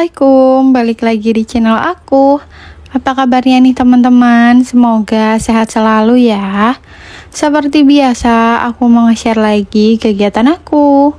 Assalamualaikum, balik lagi di channel aku. Apa kabarnya nih teman-teman? Semoga sehat selalu ya. Seperti biasa, aku mau nge-share lagi kegiatan aku.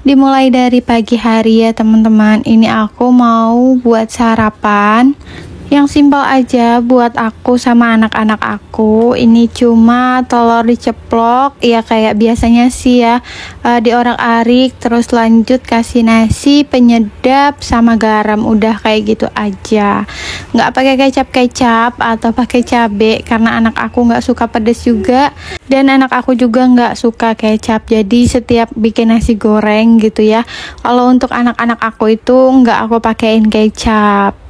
Dimulai dari pagi hari ya teman-teman. Ini aku mau buat sarapan yang simpel aja buat aku sama anak-anak aku. Ini cuma telur diceplok ya kayak biasanya sih ya, diorak-arik terus lanjut kasih nasi, penyedap sama garam, udah kayak gitu aja, nggak pakai kecap atau pakai cabe karena anak aku nggak suka pedas juga dan anak aku juga nggak suka kecap. Jadi setiap bikin nasi goreng gitu ya, kalau untuk anak-anak aku itu nggak aku pakein kecap.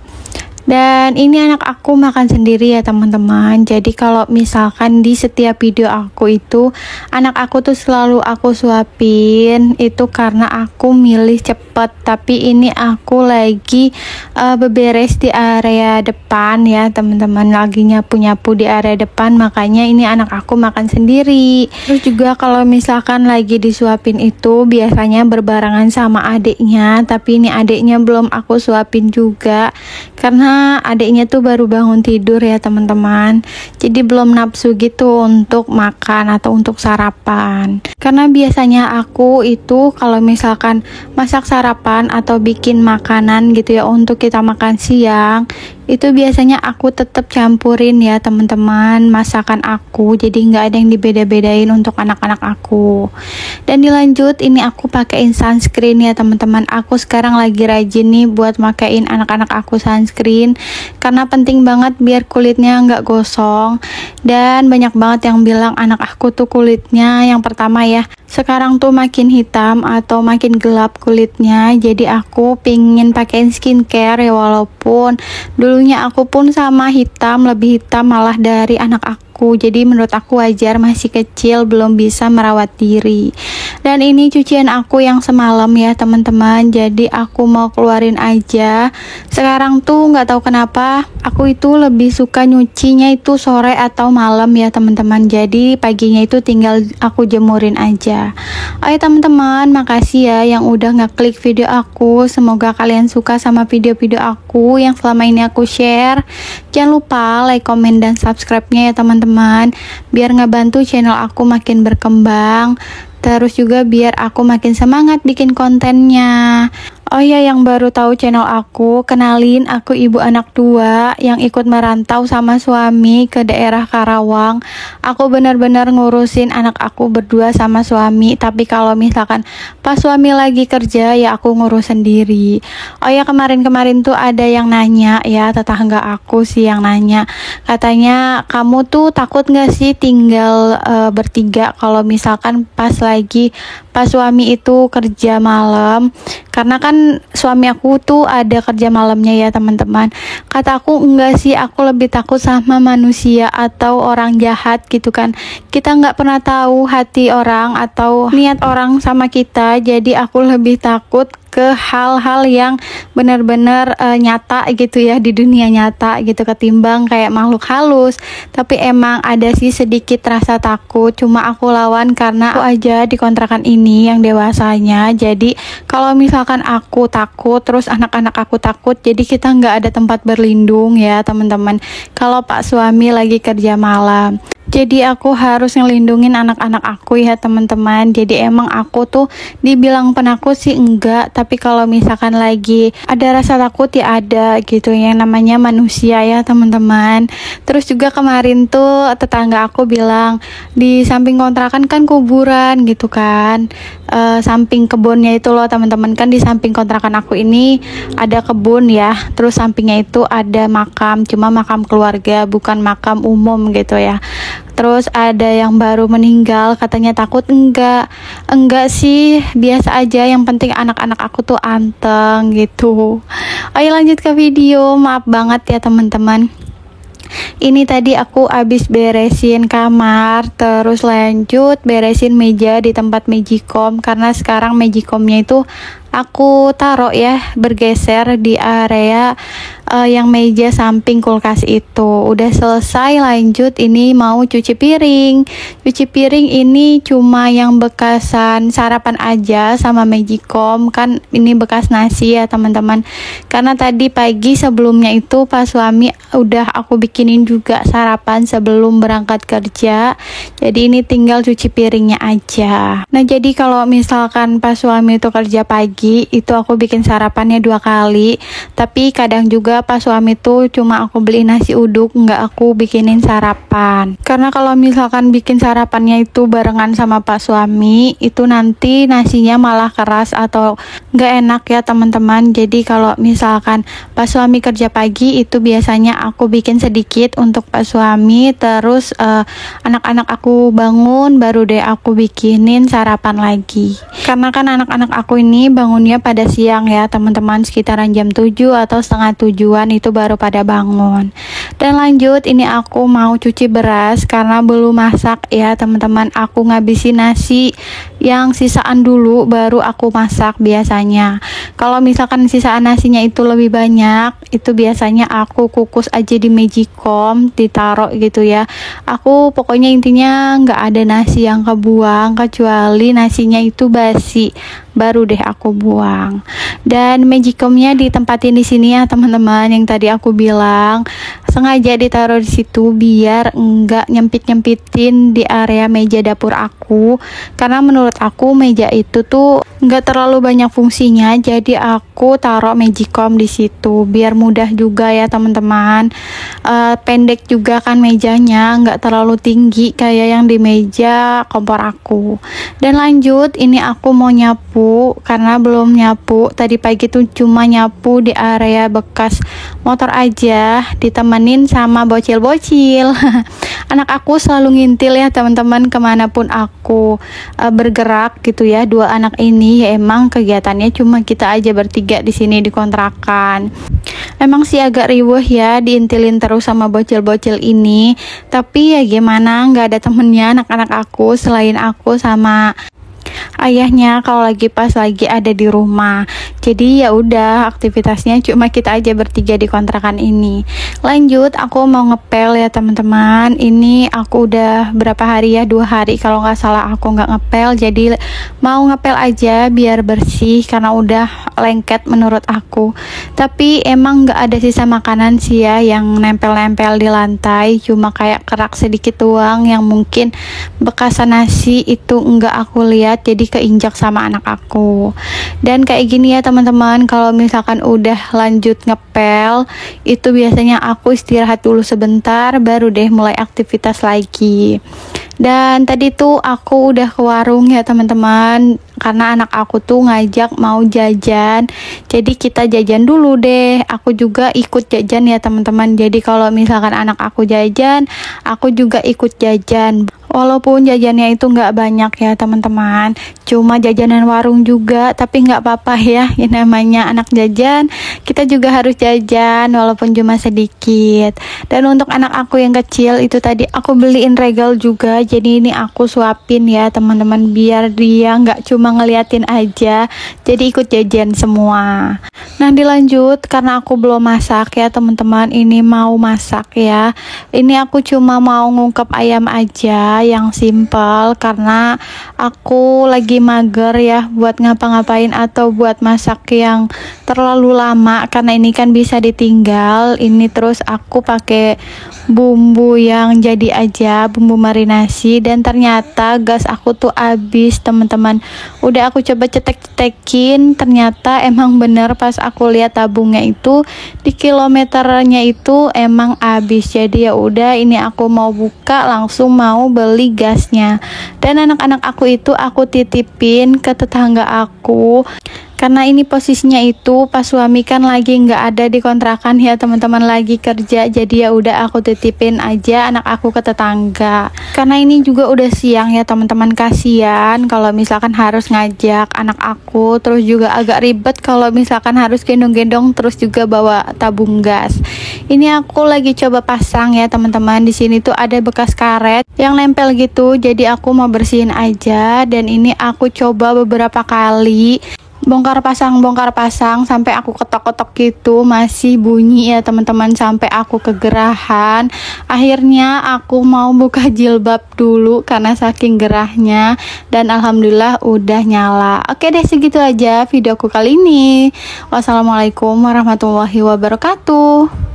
Dan ini anak aku makan sendiri ya teman-teman. Jadi kalau misalkan di setiap video aku itu anak aku tuh selalu aku suapin, itu karena aku milih cepet. Tapi ini aku lagi beberes di area depan ya teman-teman, lagi nyapu-nyapu di area depan, makanya ini anak aku makan sendiri. Terus juga kalau misalkan lagi disuapin itu biasanya berbarengan sama adiknya, tapi ini adiknya belum aku suapin juga karena adiknya tuh baru bangun tidur ya teman-teman, jadi belum nafsu gitu untuk makan atau untuk sarapan. Karena biasanya aku itu kalau misalkan masak sarapan atau bikin makanan gitu ya untuk kita makan siang, itu biasanya aku tetap campurin ya teman-teman masakan aku, jadi nggak ada yang dibeda-bedain untuk anak-anak aku. Dan dilanjut ini aku pakein sunscreen ya teman-teman. Aku sekarang lagi rajin nih buat makein anak-anak aku sunscreen karena penting banget biar kulitnya nggak gosong. Dan banyak banget yang bilang anak aku tuh kulitnya yang pertama ya sekarang tuh makin hitam atau makin gelap kulitnya. Jadi aku pingin pakein skincare ya, walaupun dulunya aku pun sama hitam, lebih hitam malah dari anak aku. Jadi menurut aku wajar, masih kecil belum bisa merawat diri. Dan ini cucian aku yang semalam ya teman-teman, jadi aku mau keluarin aja. Sekarang tuh nggak tahu kenapa aku itu lebih suka nyucinya itu sore atau malam ya teman-teman, jadi paginya itu tinggal aku jemurin aja. Oke teman-teman, makasih ya yang udah ngeklik video aku. Semoga kalian suka sama video-video aku yang selama ini aku share. Jangan lupa like, komen, dan subscribe-nya ya teman-teman, biar ngebantu channel aku makin berkembang. Terus juga biar aku makin semangat bikin kontennya. Oh ya, yang baru tahu channel aku, kenalin, aku ibu anak 2 yang ikut merantau sama suami ke daerah Karawang. Aku benar-benar ngurusin anak aku berdua sama suami, tapi kalau misalkan pas suami lagi kerja ya aku ngurus sendiri. Oh ya, kemarin-kemarin tuh ada yang nanya ya, tetangga aku sih yang nanya, katanya kamu tuh takut gak sih tinggal bertiga kalau misalkan pas suami itu kerja malam, karena kan suami aku tuh ada kerja malamnya ya teman-teman. Kata aku enggak sih, aku lebih takut sama manusia atau orang jahat gitu kan. Kita nggak pernah tahu hati orang atau niat orang sama kita, jadi aku lebih takut ke hal-hal yang benar-benar nyata gitu ya, di dunia nyata gitu, ketimbang kayak makhluk halus. Tapi emang ada sih sedikit rasa takut, cuma aku lawan karena aku aja di kontrakan ini yang dewasanya. Jadi kalau misalkan aku takut terus anak-anak aku takut, jadi kita nggak ada tempat berlindung ya teman-teman kalau pak suami lagi kerja malam. Jadi aku harus ngelindungin anak-anak aku ya teman-teman. Jadi emang aku tuh dibilang penakut sih enggak, tapi kalau misalkan lagi ada rasa takut ya ada gitu, yang namanya manusia ya teman-teman. Terus juga kemarin tuh tetangga aku bilang di samping kontrakan kan kuburan gitu kan, samping kebunnya itu loh teman-teman, kan di samping kontrakan aku ini ada kebun ya, terus sampingnya itu ada makam, cuma makam keluarga bukan makam umum gitu ya. Terus ada yang baru meninggal, katanya takut. Enggak sih, biasa aja, yang penting anak-anak aku tuh anteng gitu. Ayo lanjut ke video. Maaf banget ya teman-teman, ini tadi aku abis beresin kamar, terus lanjut beresin meja di tempat Magicom, karena sekarang Magicomnya itu aku taruh ya, bergeser di area yang meja samping kulkas itu. Udah selesai, lanjut ini mau cuci piring. Cuci piring ini cuma yang bekasan sarapan aja sama magicom, kan ini bekas nasi ya teman-teman. Karena tadi pagi sebelumnya itu pas suami udah aku bikinin juga sarapan sebelum berangkat kerja. Jadi ini tinggal cuci piringnya aja. Nah, jadi kalau misalkan pas suami itu kerja pagi, itu aku bikin sarapannya 2 kali. Tapi kadang juga pas suami tuh cuma aku beli nasi uduk, nggak aku bikinin sarapan. Karena kalau misalkan bikin sarapannya itu barengan sama pak suami, itu nanti nasinya malah keras atau nggak enak ya teman-teman. Jadi kalau misalkan pas suami kerja pagi, itu biasanya aku bikin sedikit untuk pak suami, terus anak-anak aku bangun baru deh aku bikinin sarapan lagi. Karena kan anak-anak aku ini bangunnya pada siang ya teman-teman, sekitaran jam 7 atau setengah 7-an itu baru pada bangun. Dan lanjut ini aku mau cuci beras karena belum masak ya teman-teman. Aku ngabisin nasi yang sisaan dulu baru aku masak biasanya. Kalau misalkan sisaan nasinya itu lebih banyak, itu biasanya aku kukus aja di magicom, ditaruh gitu ya. Aku pokoknya intinya nggak ada nasi yang kebuang kecuali nasinya itu basi, baru deh aku buang. Dan magicomnya ditempatin di sini ya teman-teman, yang tadi aku bilang sengaja ditaruh di situ biar enggak nyempit-nyempitin di area meja dapur aku. Karena menurut aku meja itu tuh enggak terlalu banyak fungsinya, jadi aku taruh magicom di situ biar mudah juga ya teman-teman. Pendek juga kan mejanya, enggak terlalu tinggi kayak yang di meja kompor aku. Dan lanjut ini aku mau nyapu karena belum nyapu. Tadi pagi tuh cuma nyapu di area bekas motor aja, ditemenin sama bocil-bocil. Anak aku selalu ngintil ya teman-teman kemanapun aku bergerak gitu ya. 2 anak ini ya emang kegiatannya cuma kita aja bertiga di sini di kontrakan. Emang sih agak riweh ya diintilin terus sama bocil-bocil ini. Tapi ya gimana, nggak ada temennya anak-anak aku selain aku sama ayahnya kalau pas lagi ada di rumah. Jadi ya udah, aktivitasnya cuma kita aja bertiga di kontrakan ini. Lanjut aku mau ngepel ya teman-teman. Ini aku udah berapa hari ya, 2 hari kalau nggak salah aku nggak ngepel. Jadi mau ngepel aja biar bersih karena udah lengket menurut aku. Tapi emang nggak ada sisa makanan sih ya yang nempel-nempel di lantai, cuma kayak kerak sedikit doang yang mungkin bekasan nasi itu nggak aku lihat, jadi keinjak sama anak aku. Dan kayak gini ya teman-teman, kalau misalkan udah lanjut ngepel, itu biasanya aku istirahat dulu sebentar baru deh mulai aktivitas lagi. Dan tadi tuh aku udah ke warung ya teman-teman, karena anak aku tuh ngajak mau jajan. Jadi kita jajan dulu deh. Aku juga ikut jajan ya teman-teman. Jadi kalau misalkan anak aku jajan, aku juga ikut jajan. Walaupun jajannya itu nggak banyak ya teman-teman, cuma jajanan warung juga, tapi nggak apa-apa ya. Yang namanya anak jajan, kita juga harus jajan walaupun cuma sedikit. Dan untuk anak aku yang kecil itu tadi aku beliin regal juga. Jadi ini aku suapin ya teman-teman biar dia nggak cuma ngeliatin aja, jadi ikut jajan semua. Nah dilanjut karena aku belum masak ya teman-teman, ini mau masak ya. Ini aku cuma mau ngungkep ayam aja yang simple karena aku lagi mager ya buat ngapa-ngapain atau buat masak yang terlalu lama, karena ini kan bisa ditinggal. Ini terus aku pakai bumbu yang jadi aja, bumbu marinasi, dan ternyata gas aku tuh habis teman-teman. Udah aku coba cetek-cetekin, ternyata emang bener pas aku lihat tabungnya itu di kilometernya itu emang habis. Jadi ya udah, ini aku mau buka langsung mau beli gasnya. Dan anak-anak aku itu aku titipin ke tetangga aku. Karena ini posisinya itu pas suami kan lagi nggak ada di kontrakan ya teman-teman, lagi kerja. Jadi ya udah aku titipin aja anak aku ke tetangga. Karena ini juga udah siang ya teman-teman, kasihan kalau misalkan harus ngajak anak aku, terus juga agak ribet kalau misalkan harus gendong-gendong terus juga bawa tabung gas. Ini aku lagi coba pasang ya teman-teman. Di sini tuh ada bekas karet yang nempel gitu. Jadi aku mau bersihin aja, dan ini aku coba beberapa kali. bongkar pasang sampai aku ketok-ketok gitu masih bunyi ya teman-teman, sampai aku kegerahan. Akhirnya aku mau buka jilbab dulu karena saking gerahnya, dan alhamdulillah udah nyala. Oke deh, segitu aja videoku kali ini. Wassalamualaikum warahmatullahi wabarakatuh.